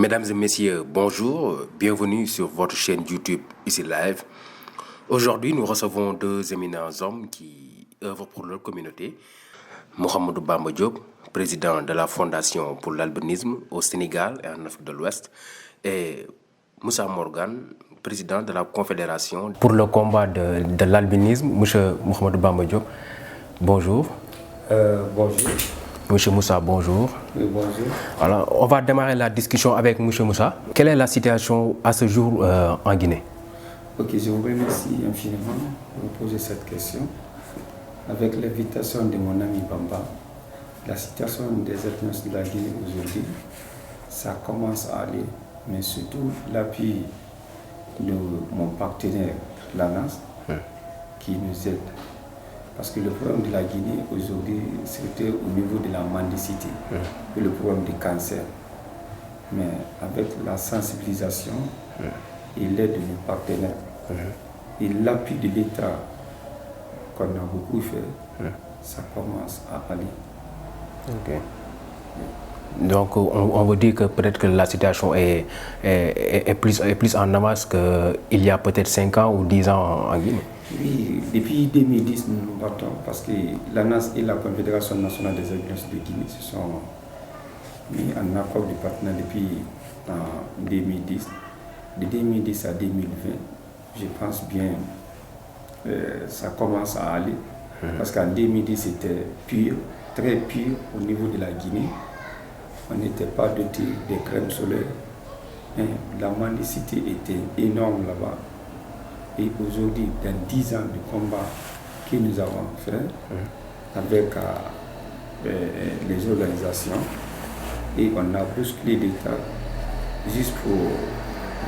Mesdames et messieurs, bonjour, bienvenue sur votre chaîne YouTube ici Live. Aujourd'hui, nous recevons deux éminents hommes qui œuvrent pour leur communauté. Mouhamadou Bamba Diop, président de la Fondation pour l'albinisme au Sénégal et en Afrique de l'Ouest, et Moussa Morgan, président de la Confédération pour le combat de l'albinisme. Monsieur Mouhamadou Bamba Diop, bonjour. Bonjour. Monsieur Moussa, bonjour. Oui, bonjour. Alors, on va démarrer la discussion avec Monsieur Moussa. Quelle est la situation à ce jour en Guinée? Ok, je vous remercie infiniment de me poser cette question. Avec l'invitation de mon ami Bamba, la situation des ethnies de la Guinée aujourd'hui, ça commence à aller, mais surtout l'appui de mon partenaire, l'ANAS, qui nous aide. Parce que le problème de la Guinée aujourd'hui, c'était au niveau de la mendicité et le problème du cancer. Mais avec la sensibilisation et l'aide de nos partenaires et l'appui de l'État qu'on a beaucoup fait, ça commence à aller. Okay. Donc on veut dire que peut-être que la situation est plus en avance qu'il y a peut-être 5 ans ou 10 ans en Guinée. Oui, depuis 2010 nous nous battons parce que l'ANAS et la Confédération nationale des albinos de Guinée se sont mis en accord de partenariat depuis 2010. De 2010 à 2020, je pense bien ça commence à aller. Parce qu'en 2010 c'était pur, très pur au niveau de la Guinée. On n'était pas doté des crèmes solaires. La mendicité était énorme là-bas. Et aujourd'hui, dans 10 ans de combat que nous avons fait avec les organisations, et on a bousculé l'État juste pour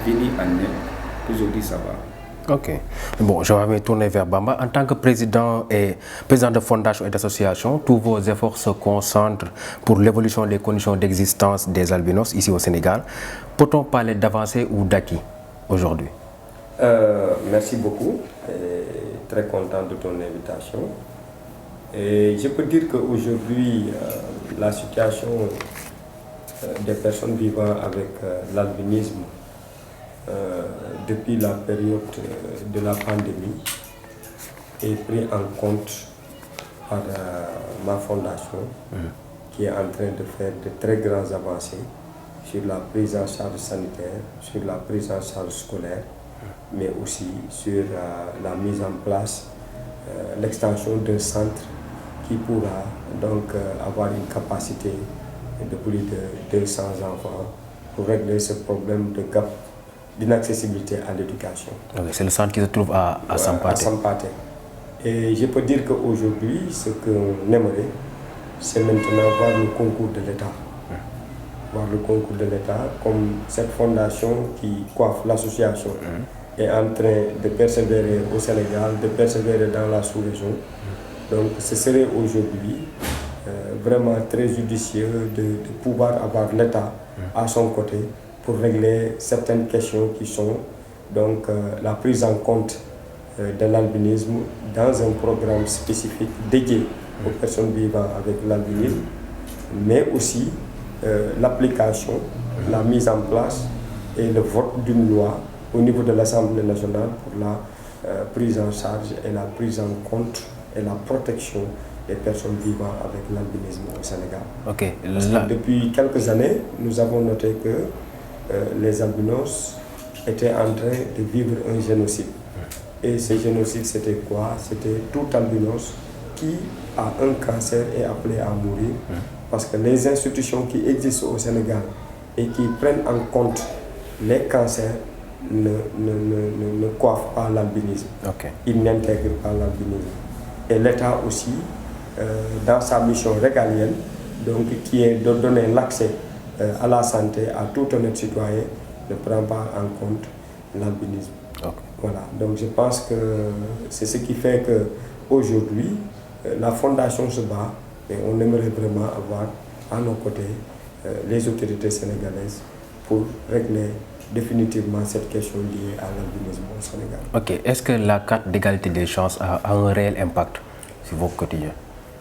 venir en aide. Aujourd'hui, ça va. Ok. Bon, je vais me tourner vers Bamba. En tant que président de fondation et d'association, tous vos efforts se concentrent pour l'évolution des conditions d'existence des albinos ici au Sénégal. Peut-on parler d'avancées ou d'acquis aujourd'hui? Merci beaucoup. Très content de ton invitation. Et je peux dire qu'aujourd'hui, la situation des personnes vivant avec l'albinisme depuis la période de la pandémie est prise en compte par ma fondation qui est en train de faire de très grandes avancées sur la prise en charge sanitaire, sur la prise en charge scolaire, mais aussi sur la mise en place, l'extension d'un centre qui pourra donc avoir une capacité de plus de 200 enfants pour régler ce problème de gap d'inaccessibilité à l'éducation. Okay, c'est le centre qui se trouve à Sampaté. À Sampaté. Et je peux dire qu'aujourd'hui, ce qu'on aimerait, c'est maintenant voir le concours de l'État. Voir le concours de l'État, comme cette fondation qui coiffe l'association est en train de persévérer au Sénégal, de persévérer dans la sous-région. Donc ce serait aujourd'hui vraiment très judicieux de pouvoir avoir l'État à son côté pour régler certaines questions qui sont donc la prise en compte de l'albinisme dans un programme spécifique dédié aux personnes vivant avec l'albinisme, mais aussi l'application, la mise en place et le vote d'une loi au niveau de l'Assemblée nationale pour la prise en charge et la prise en compte et la protection des personnes vivant avec l'albinisme au Sénégal. Okay. Parce que depuis quelques années, nous avons noté que les albinos étaient en train de vivre un génocide. Et ce génocide, c'était quoi? C'était tout albinos qui a un cancer et est appelé à mourir. Parce que les institutions qui existent au Sénégal et qui prennent en compte les cancers ne coiffent pas l'albinisme. Okay. Ils n'intègrent pas l'albinisme. Et l'État aussi, dans sa mission régalienne, donc, qui est de donner l'accès à la santé à tout honnête citoyen, ne prend pas en compte l'albinisme. Okay. Voilà. Donc je pense que c'est ce qui fait qu'aujourd'hui, la fondation se bat et on aimerait vraiment avoir à nos côtés les autorités sénégalaises pour régler définitivement cette question liée à l'albinisme au Sénégal. Ok. Est-ce que la carte d'égalité des chances a un réel impact sur vos quotidiens?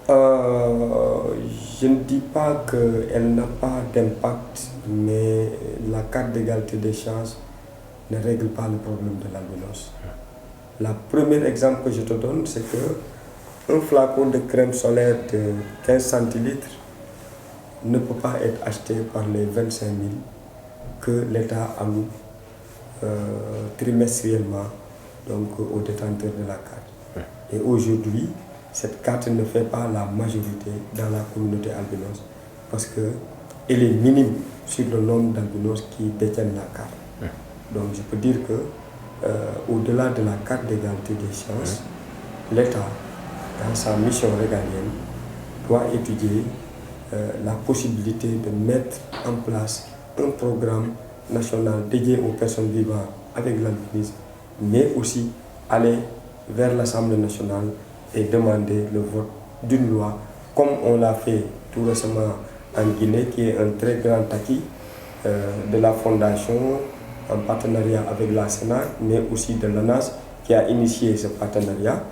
Je ne dis pas qu'elle n'a pas d'impact mais la carte d'égalité des chances ne règle pas le problème de l'albinos. Le premier exemple que je te donne, c'est que un flacon de crème solaire de 15 centilitres ne peut pas être acheté par les 25 000 que l'État alloue trimestriellement donc, aux détenteurs de la carte. Et aujourd'hui, cette carte ne fait pas la majorité dans la communauté albinos parce qu'elle est minime sur le nombre d'albinos qui détiennent la carte. Donc je peux dire que au-delà de la carte d'égalité des chances, l'État, dans sa mission régalienne, doit étudier la possibilité de mettre en place un programme national dédié aux personnes vivant avec l'albinisme, mais aussi aller vers l'Assemblée nationale et demander le vote d'une loi, comme on l'a fait tout récemment en Guinée, qui est un très grand acquis de la Fondation en partenariat avec la Sénat, mais aussi de l'ANAS qui a initié ce partenariat,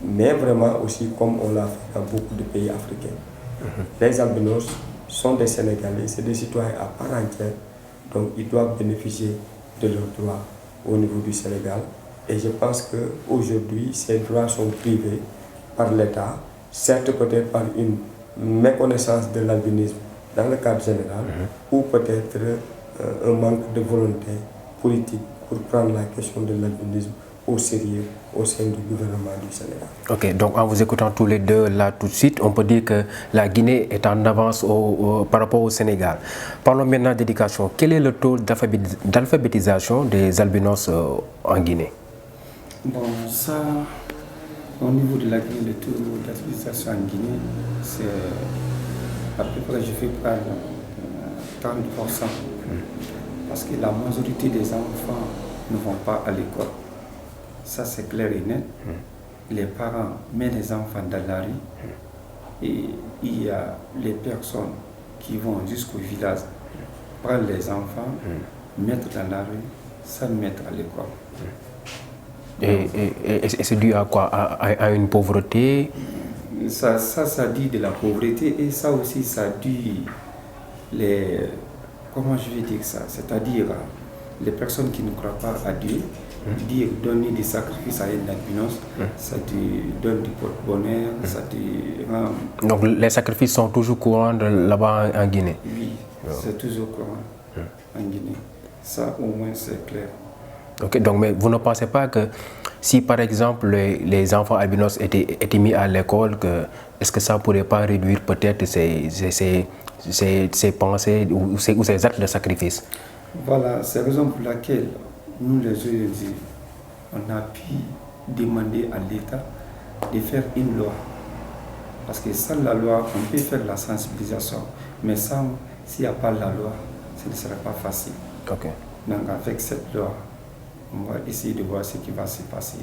mais vraiment aussi comme on l'a fait dans beaucoup de pays africains. Les albinos sont des Sénégalais, c'est des citoyens à part entière, donc ils doivent bénéficier de leurs droits au niveau du Sénégal. Et je pense qu'aujourd'hui, ces droits sont privés par l'État, certes peut-être par une méconnaissance de l'albinisme dans le cadre général, ou peut-être un manque de volonté politique pour prendre la question de l'albinisme au sérieux au sein du gouvernement du Sénégal. Ok, donc en vous écoutant tous les deux là tout de suite, on peut dire que la Guinée est en avance par rapport au Sénégal. Parlons maintenant d'éducation. Quel est le taux d'alphabétisation des albinos en Guinée? Bon, ça, au niveau de la Guinée, le taux d'alphabétisation en Guinée, c'est à peu près, je fais prendre 30%. Parce que la majorité des enfants ne vont pas à l'école. Ça, c'est clair et net. Les parents mettent les enfants dans la rue et il y a les personnes qui vont jusqu'au village prendre les enfants, mettre dans la rue, sans mettre à l'école. Et c'est dû à quoi? À une pauvreté? Ça dit de la pauvreté et ça aussi, ça dit les... Comment je vais dire ça? C'est-à-dire les personnes qui ne croient pas à Dieu, dire donner des sacrifices à un albinos, ça te donne du porte-bonheur, ça te rend... Donc les sacrifices sont toujours courants là-bas en Guinée? Oui, c'est toujours courant en Guinée. Ça au moins c'est clair. Ok, donc mais vous ne pensez pas que si par exemple les enfants albinos étaient mis à l'école, est-ce que ça ne pourrait pas réduire peut-être ces pensées ou ces actes de sacrifice? Voilà, c'est la raison pour laquelle nous les ONG, on a pu demander à l'État de faire une loi. Parce que sans la loi, on peut faire la sensibilisation, mais s'il n'y a pas la loi, ce ne sera pas facile. Ok. Donc avec cette loi, on va essayer de voir ce qui va se passer.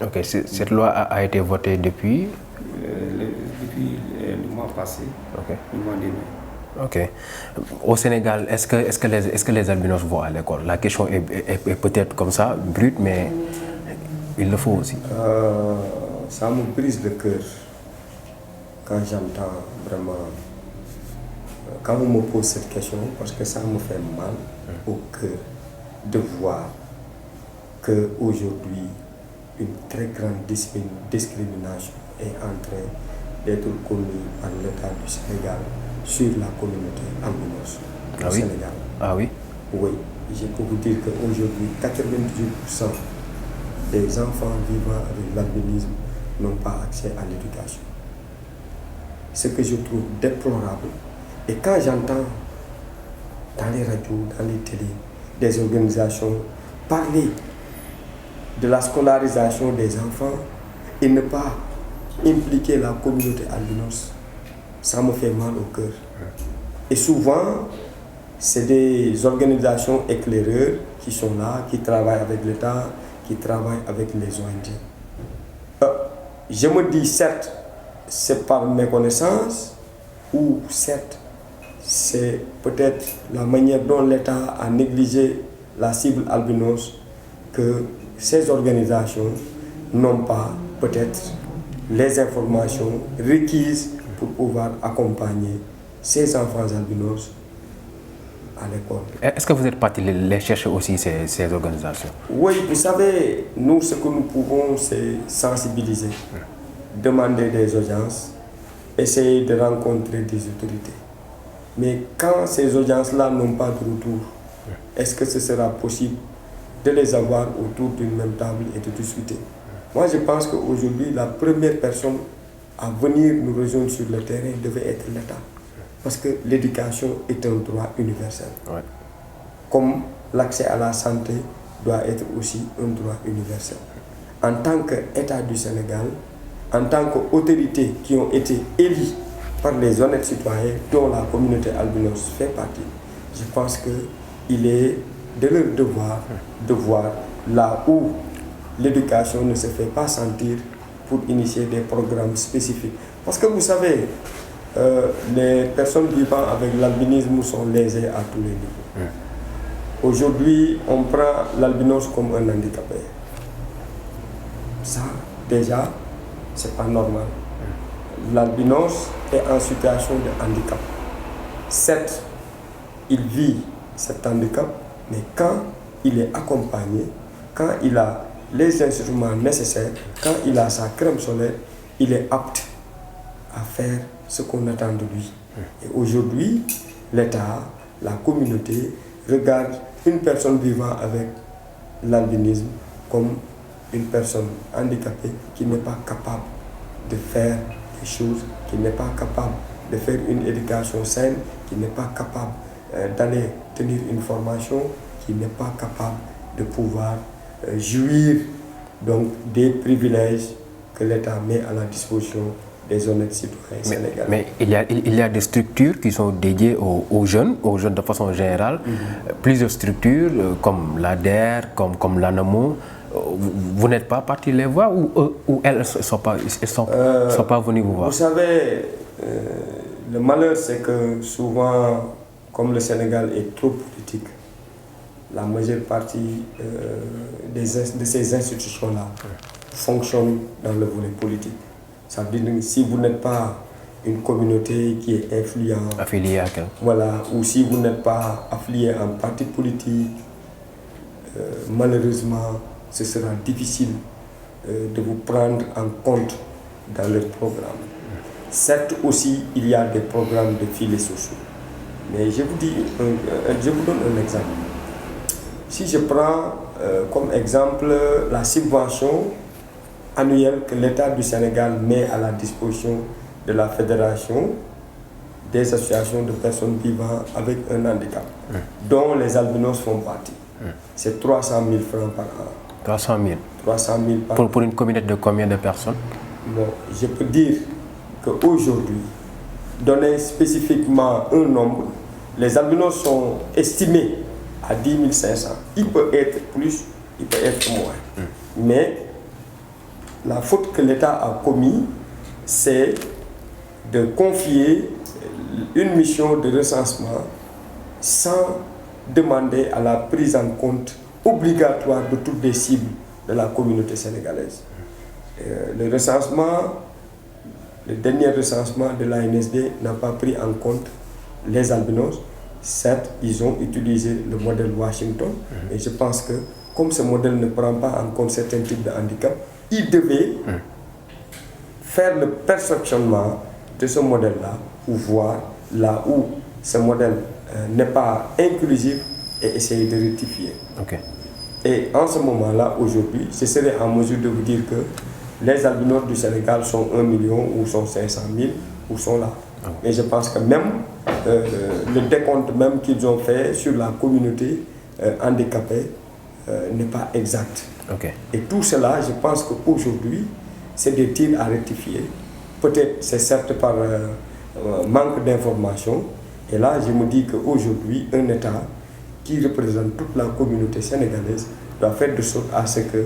Ok, cette loi a été votée depuis Depuis le mois passé, le mois dernier. Ok. Au Sénégal, est-ce que les albinos vont à l'école? La question est peut-être comme ça, brute, mais il le faut aussi. Ça me brise le cœur quand j'entends vraiment, quand on me pose cette question, parce que ça me fait mal au cœur de voir qu'aujourd'hui, une très grande discrimination est en train d'être commise par l'État du Sénégal sur la communauté albinos au Sénégal. Ah oui? Oui, je peux vous dire qu'aujourd'hui, 98% des enfants vivant avec l'albinisme n'ont pas accès à l'éducation. Ce que je trouve déplorable. Et quand j'entends dans les radios, dans les télés, des organisations parler de la scolarisation des enfants et ne pas impliquer la communauté albinos, ça me fait mal au cœur. Et souvent, c'est des organisations éclaireurs qui sont là, qui travaillent avec l'État, qui travaillent avec les ONG. Je me dis, certes, c'est par méconnaissance, ou certes, c'est peut-être la manière dont l'État a négligé la cible albinos que ces organisations n'ont pas peut-être les informations requises pour pouvoir accompagner ces enfants albinos à l'école. Est-ce que vous êtes parti les chercher aussi, ces organisations? Oui, vous savez, nous, ce que nous pouvons, c'est sensibiliser, demander des audiences, essayer de rencontrer des autorités. Mais quand ces audiences-là n'ont pas de retour, est-ce que ce sera possible de les avoir autour d'une même table et de discuter? Moi, je pense qu'aujourd'hui, la première personne à venir nous rejoindre sur le terrain devait être l'État. Parce que l'éducation est un droit universel. Ouais. Comme l'accès à la santé doit être aussi un droit universel. En tant qu'État du Sénégal, en tant qu'autorités qui ont été élues par les honnêtes citoyens dont la communauté albinos fait partie, je pense qu'il est de leur devoir de voir là où l'éducation ne se fait pas sentir pour initier des programmes spécifiques. Parce que vous savez, les personnes vivant avec l'albinisme sont lésées à tous les niveaux. Aujourd'hui, on prend l'albinos comme un handicapé. Ça, déjà, c'est pas normal. L'albinos est en situation de handicap. Certes, il vit cet handicap, mais quand il est accompagné, quand il a les instruments nécessaires, quand il a sa crème solaire, il est apte à faire ce qu'on attend de lui. Et aujourd'hui, l'État, la communauté regarde une personne vivant avec l'albinisme comme une personne handicapée qui n'est pas capable de faire des choses, qui n'est pas capable de faire une éducation saine, qui n'est pas capable d'aller tenir une formation, qui n'est pas capable de pouvoir jouir donc des privilèges que l'État met à la disposition des honnêtes citoyens sénégalais. Mais il y a des structures qui sont dédiées aux jeunes de façon générale. Plusieurs structures comme l'ADER, comme l'ANAMO. Vous n'êtes pas parti les voir ou elles ne sont pas venues vous voir? Vous savez, le malheur c'est que souvent, comme le Sénégal est trop politique, la majeure partie de ces institutions-là fonctionnent dans le volet politique. Ça veut dire que si vous n'êtes pas une communauté qui est influente, affiliée à quel? Voilà, ou si vous n'êtes pas affilié à un parti politique, malheureusement, ce sera difficile de vous prendre en compte dans leur programme. Certes aussi, il y a des programmes de filets sociaux. Mais je vous donne un exemple. Si je prends comme exemple la subvention annuelle que l'État du Sénégal met à la disposition de la Fédération des associations de personnes vivant avec un handicap, dont les albinos font partie. C'est 300 000 francs par an. 300 000. 300 000 par an. Pour une communauté de combien de personnes? Bon, je peux dire qu'aujourd'hui, donner spécifiquement un nombre, les albinos sont estimés à 10 500. Il peut être plus, il peut être moins. Mais la faute que l'État a commise, c'est de confier une mission de recensement sans demander à la prise en compte obligatoire de toutes les cibles de la communauté sénégalaise. Le recensement, le dernier recensement de l'ANSD n'a pas pris en compte les albinos. Certes, ils ont utilisé le modèle Washington, mais je pense que comme ce modèle ne prend pas en compte certains types de handicap, ils devaient faire le perfectionnement de ce modèle-là ou voir là où ce modèle n'est pas inclusif et essayer de rectifier. Okay. Et en ce moment-là, aujourd'hui, je serais en mesure de vous dire que les albinos du Sénégal sont 1 million ou sont 500 000 ou sont là. Okay. Mais je pense que même le décompte même qu'ils ont fait sur la communauté handicapée n'est pas exact. Okay. Et tout cela, je pense qu'aujourd'hui, c'est des tirs à rectifier. Peut-être c'est certes par manque d'information. Et là, je me dis qu'aujourd'hui, un État qui représente toute la communauté sénégalaise doit faire de sorte à ce que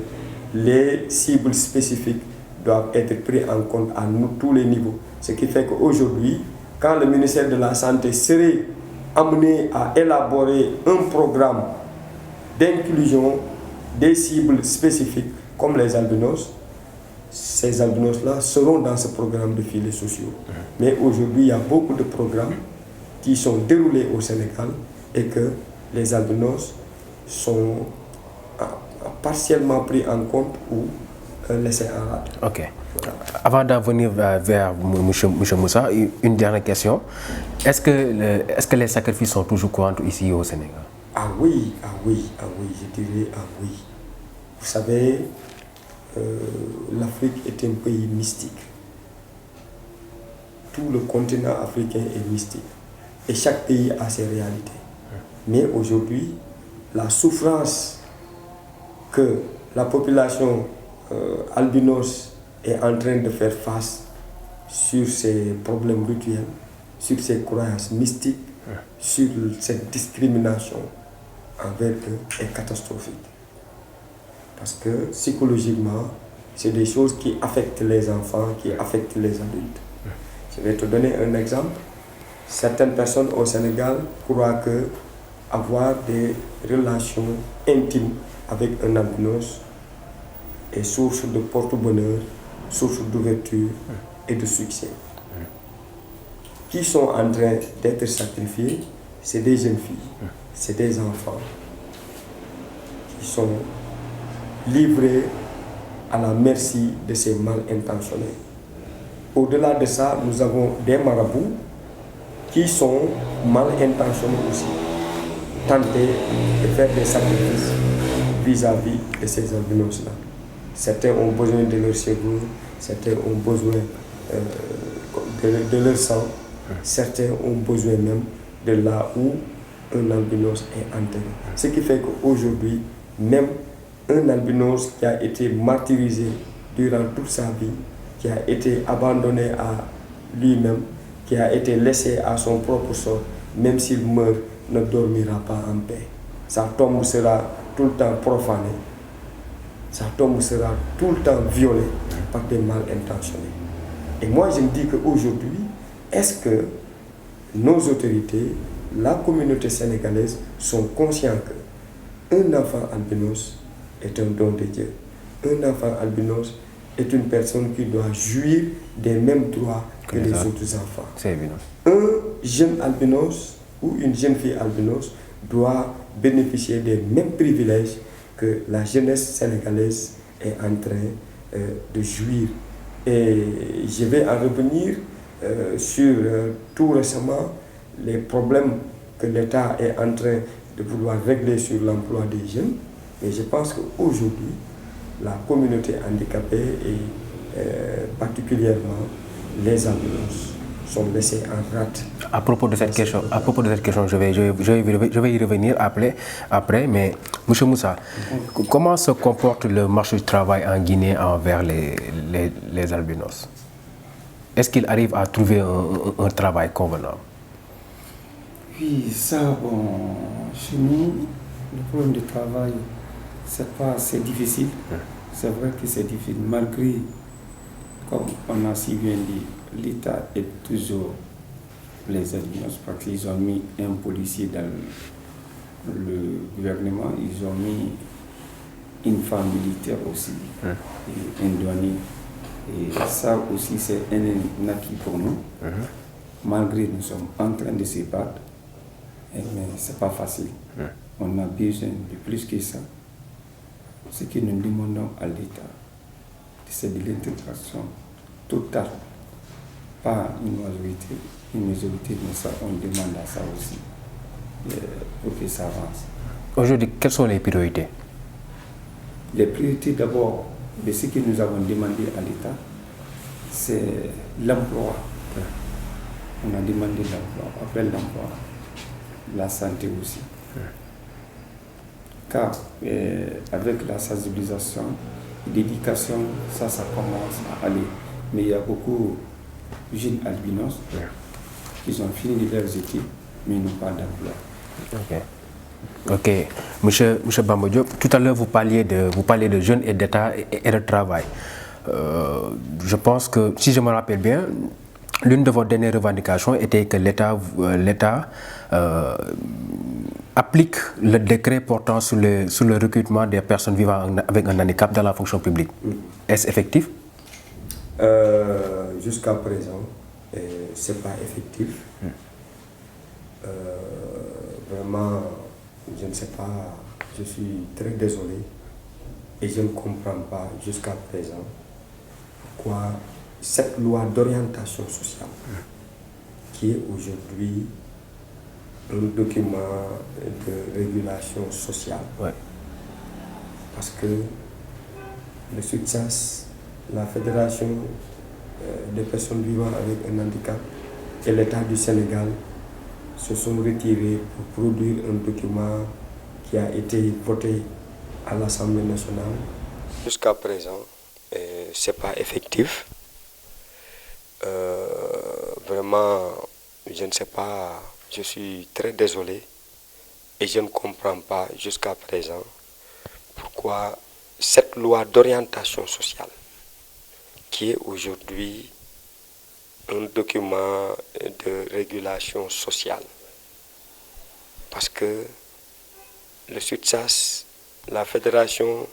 les cibles spécifiques doivent être prises en compte à tous les niveaux. Ce qui fait qu'aujourd'hui, quand le ministère de la Santé serait amené à élaborer un programme d'inclusion des cibles spécifiques comme les albinos, ces albinos-là seront dans ce programme de filets sociaux. Mais aujourd'hui, il y a beaucoup de programmes qui sont déroulés au Sénégal, et que les albinos sont partiellement pris en compte ou laissés en rade. Ok. Avant d'en venir vers M. Moussa, une dernière question. Est-ce que les sacrifices sont toujours courants ici au Sénégal? Ah oui, je dirais ah oui. Vous savez, l'Afrique est un pays mystique. Tout le continent africain est mystique. Et chaque pays a ses réalités. Mais aujourd'hui, la souffrance que la population albinos est en train de faire face sur ces problèmes rituels, sur ces croyances mystiques, sur cette discrimination envers eux est catastrophique. Parce que psychologiquement, c'est des choses qui affectent les enfants, qui affectent les adultes. Je vais te donner un exemple. Certaines personnes au Sénégal croient que avoir des relations intimes avec un albinos est source de porte-bonheur, source d'ouverture et de succès. Qui sont en train d'être sacrifiés, c'est des jeunes filles, c'est des enfants qui sont livrés à la merci de ces mal intentionnés. Au-delà de ça, nous avons des marabouts qui sont mal intentionnés aussi, tenter de faire des sacrifices vis-à-vis de ces albinos-là. Certains ont besoin de leur cheveux, certains ont besoin de leur sang, certains ont besoin même de là où un albinos est enterré. Ce qui fait qu'aujourd'hui, même un albinos qui a été martyrisé durant toute sa vie, qui a été abandonné à lui-même, qui a été laissé à son propre sort, même s'il meurt, ne dormira pas en paix. Sa tombe sera tout le temps profanée. Sa tombe sera tout le temps violée par des mal intentionnés. Et moi, je me dis qu'aujourd'hui, est-ce que nos autorités, la communauté sénégalaise, sont conscients qu'un enfant albinos est un don de Dieu. Un enfant albinos est une personne qui doit jouir des mêmes droits que les autres enfants. C'est évident. Un jeune albinos ou une jeune fille albinos doit bénéficier des mêmes privilèges que la jeunesse sénégalaise est en train de jouir. Et je vais en revenir sur tout récemment les problèmes que l'État est en train de vouloir régler sur l'emploi des jeunes. Et je pense qu'aujourd'hui, la communauté handicapée et particulièrement les albinos sont laissés en rade. À propos de cette question, je vais y revenir après, mais M. Moussa, comment se comporte le marché du travail en Guinée envers les albinos? Est-ce qu'ils arrivent à trouver un travail convenable? Oui, ça, bon, chez nous, le problème du travail, c'est difficile. C'est vrai que c'est difficile, malgré, comme on a si bien dit, l'État aide toujours les albinos parce qu'ils ont mis un policier dans le gouvernement, ils ont mis une femme militaire aussi, et un douanier. Et ça aussi, c'est un acquis pour nous. Malgré nous sommes en train de se battre, mais ce n'est pas facile. On a besoin de plus que ça. Ce que nous demandons à l'État, c'est de l'intégration totale. Pas une majorité, mais ça, on demande à ça aussi, pour que ça avance. Aujourd'hui, quelles sont les priorités? Les priorités d'abord, de ce que nous avons demandé à l'État, c'est l'emploi. On a demandé l'emploi, après l'emploi, la santé aussi. Car avec la sensibilisation, l'éducation, ça commence à aller. Mais il y a beaucoup de jeunes albinos qui ont fini leurs études, mais n'ont pas d'emploi. Ok. Monsieur Bamba Diop, tout à l'heure vous parliez de jeunes et d'État et de travail. Je pense que, si je me rappelle bien, l'une de vos dernières revendications était que l'État applique le décret portant sur le recrutement des personnes vivant avec un handicap dans la fonction publique. Est-ce effectif? Jusqu'à présent, ce n'est pas effectif. Vraiment, je ne sais pas, je suis très désolé et je ne comprends pas jusqu'à présent pourquoi cette loi d'orientation sociale, qui est aujourd'hui un document de régulation sociale, parce que le SUTSAS, la Fédération des personnes vivant avec un handicap et l'État du Sénégal se sont retirés pour produire un document qui a été voté à l'Assemblée nationale. Jusqu'à présent, ce n'est pas effectif. Vraiment, je ne sais pas, je suis très désolé et je ne comprends pas jusqu'à présent pourquoi cette loi d'orientation sociale, qui est aujourd'hui un document de régulation sociale, parce que le SUTSAS, la Fédération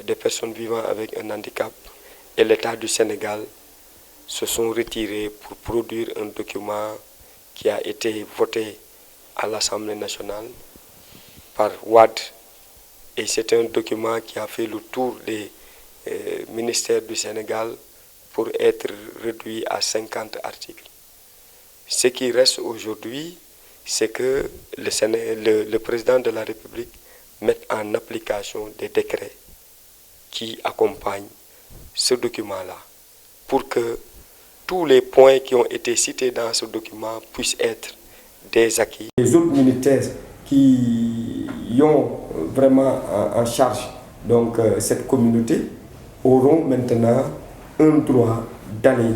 des personnes vivant avec un handicap et l'État du Sénégal se sont retirés pour produire un document qui a été voté à l'Assemblée nationale par WAD, et c'est un document qui a fait le tour des ministères du Sénégal pour être réduit à 50 articles. Ce qui reste aujourd'hui, c'est que le président de la République mette en application des décrets qui accompagnent ce document-là, pour que tous les points qui ont été cités dans ce document puissent être des acquis. Les autres militaires qui ont vraiment en charge donc, cette communauté auront maintenant un droit d'aller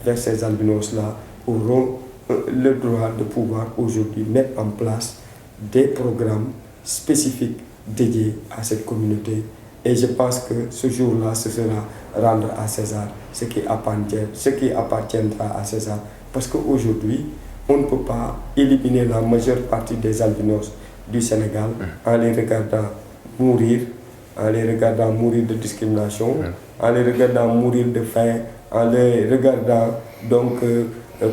vers ces albinos-là, auront le droit de pouvoir aujourd'hui mettre en place des programmes spécifiques dédiés à cette communauté. Et je pense que ce jour-là, ce sera rendre à César ce qui appartiendra à César. Parce qu'aujourd'hui, on ne peut pas éliminer la majeure partie des albinos du Sénégal en les regardant mourir, de discrimination, en les regardant mourir de faim, en les regardant donc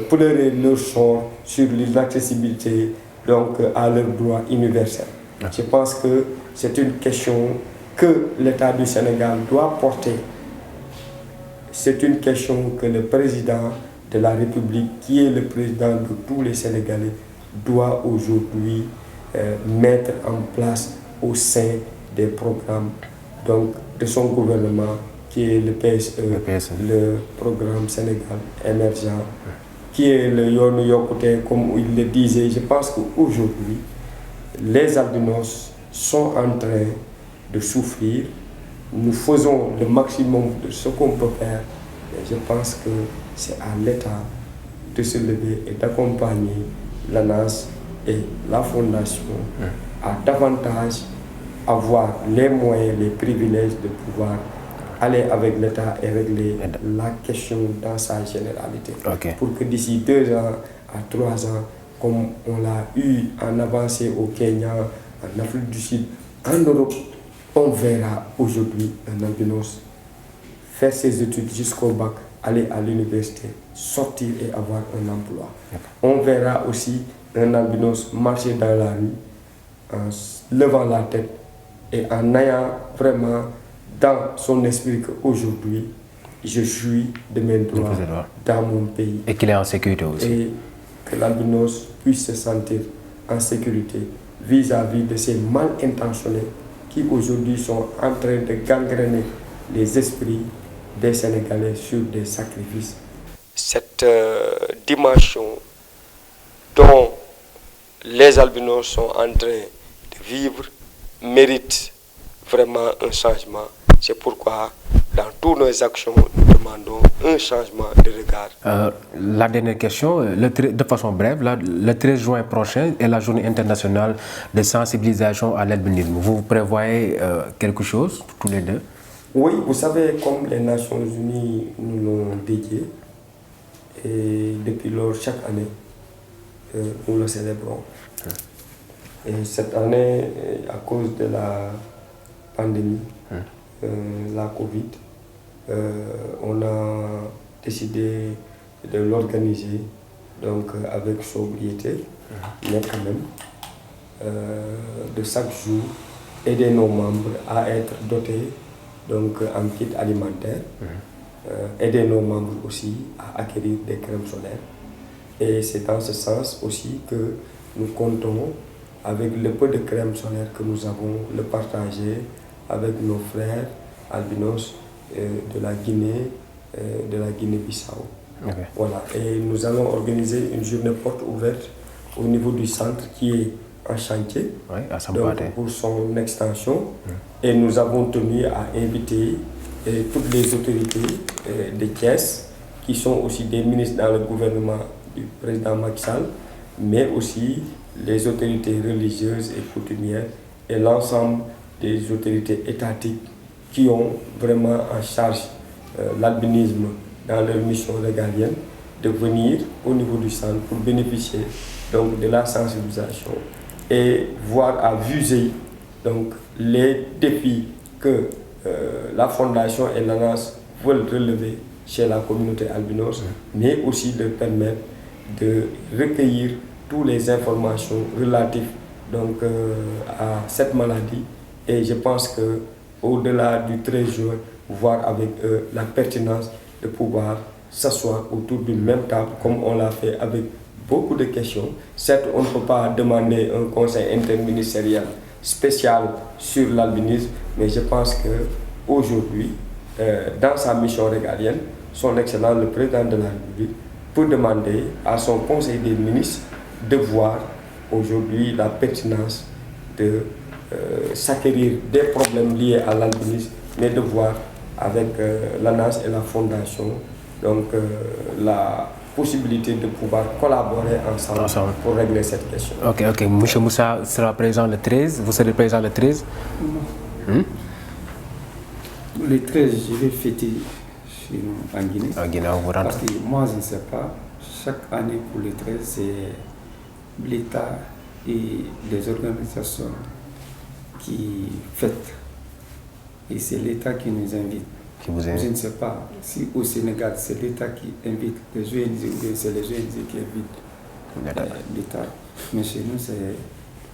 pleurer leur sort sur l'accessibilité donc à leurs droits universels. Je pense que c'est une question que l'État du Sénégal doit porter. C'est une question que le président de la République, qui est le président de tous les Sénégalais, doit aujourd'hui mettre en place au sein des programmes donc, de son gouvernement, qui est le PSE, le programme Sénégal émergent, qui est le Yoonu Yokkute, comme il le disait. Je pense qu'aujourd'hui, les albinos sont en train de souffrir. Nous faisons le maximum de ce qu'on peut faire. Et je pense que c'est à l'État de se lever et d'accompagner l'ANAS et la Fondation à davantage avoir les moyens, les privilèges de pouvoir aller avec l'État et régler la question dans sa généralité. Pour que d'ici 2 ans à 3 ans, comme on l'a eu en avancée au Kenya, en Afrique du Sud, en Europe, on verra aujourd'hui un albinos faire ses études jusqu'au bac, aller à l'université, sortir et avoir un emploi. On verra aussi un albinos marcher dans la rue en levant la tête et en ayant vraiment dans son esprit qu'aujourd'hui, je jouis de mes droits dans mon pays. Et qu'il est en sécurité aussi. Et que l'albinos puisse se sentir en sécurité vis-à-vis de ces mal intentionnés qui aujourd'hui sont en train de gangréner les esprits des Sénégalais sur des sacrifices. Cette dimension dont les albinos sont en train de vivre mérite vraiment un changement. C'est pourquoi dans toutes nos actions, nous demandons un changement de regard. La dernière question, de façon brève, le 13 juin prochain est la journée internationale de sensibilisation à l'albinisme. Vous prévoyez quelque chose, tous les deux? Oui, vous savez, comme les Nations Unies nous l'ont dédié, et depuis lors, chaque année, nous le célébrons. Et cette année, à cause de la pandémie, la Covid, on a décidé de l'organiser donc avec sobriété, mais quand même de chaque jour aider nos membres à être dotés donc, en kit alimentaire, aider nos membres aussi à acquérir des crèmes solaires. Et c'est dans ce sens aussi que nous comptons, avec le peu de crèmes solaires que nous avons, le partager avec nos frères albinos de la Guinée-Bissau. Okay. Voilà. Et nous allons organiser une journée porte ouverte au niveau du centre qui est en chantier, oui, à donc pour son extension. Et nous avons tenu à inviter toutes les autorités de Thiès, qui sont aussi des ministres dans le gouvernement du président Macky Sall, mais aussi les autorités religieuses et coutumières et l'ensemble des autorités étatiques qui ont vraiment en charge l'albinisme dans leur mission régalienne, de venir au niveau du centre pour bénéficier donc, de la sensibilisation et voir à vue d'œil donc les défis que la Fondation et l'ANAS veulent relever chez la communauté albinos, mais aussi de permettre de recueillir toutes les informations relatives donc, à cette maladie. Et je pense que au-delà du 13 juin, voir avec eux la pertinence de pouvoir s'asseoir autour d'une même table, comme on l'a fait avec beaucoup de questions. Certes, on ne peut pas demander un conseil interministériel spécial sur l'albinisme, mais je pense qu'aujourd'hui, dans sa mission régalienne, son Excellence le Président de la République peut demander à son Conseil des ministres de voir aujourd'hui la pertinence de s'acquérir des problèmes liés à l'albinisme, mais de voir avec l'ANAS et la Fondation donc, la possibilité de pouvoir collaborer ensemble pour régler cette question. Ok, ok. Monsieur Moussa sera présent le 13. Vous serez présent le 13? Non. Le 13, je vais fêter chez nous en Guinée. En Guinée, on vous rentre. Parce que moi, je ne sais pas. Chaque année pour le 13, c'est l'État et les organisations qui fêtent. Et c'est l'État qui nous invite. Je ne sais pas si au Sénégal, c'est l'État qui invite les ONG ou bien c'est les ONG qui invitent l'État. Mais chez nous, c'est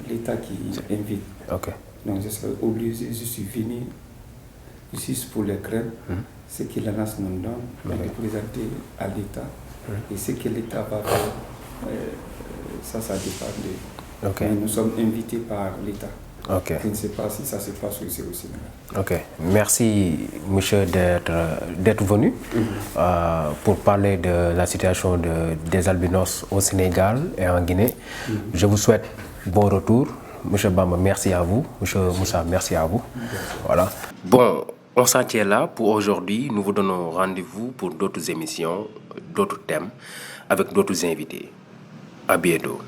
l'État qui invite. Okay. Donc je serai obligé, je suis venu juste pour les crèmes, ce que l'ANAS nous donne, de présenter à l'État. Et ce que l'État va faire, ça dépend de... Okay. Mais nous sommes invités par l'État. Okay. Je ne sais pas si ça se passe aussi au Sénégal. Ok. Merci, monsieur, d'être venu pour parler de la situation des albinos au Sénégal et en Guinée. Je vous souhaite bon retour. Monsieur Bamba, merci à vous. Monsieur Moussa, merci à vous. Voilà. Bon, on s'en tient là pour aujourd'hui. Nous vous donnons rendez-vous pour d'autres émissions, d'autres thèmes, avec d'autres invités. À bientôt.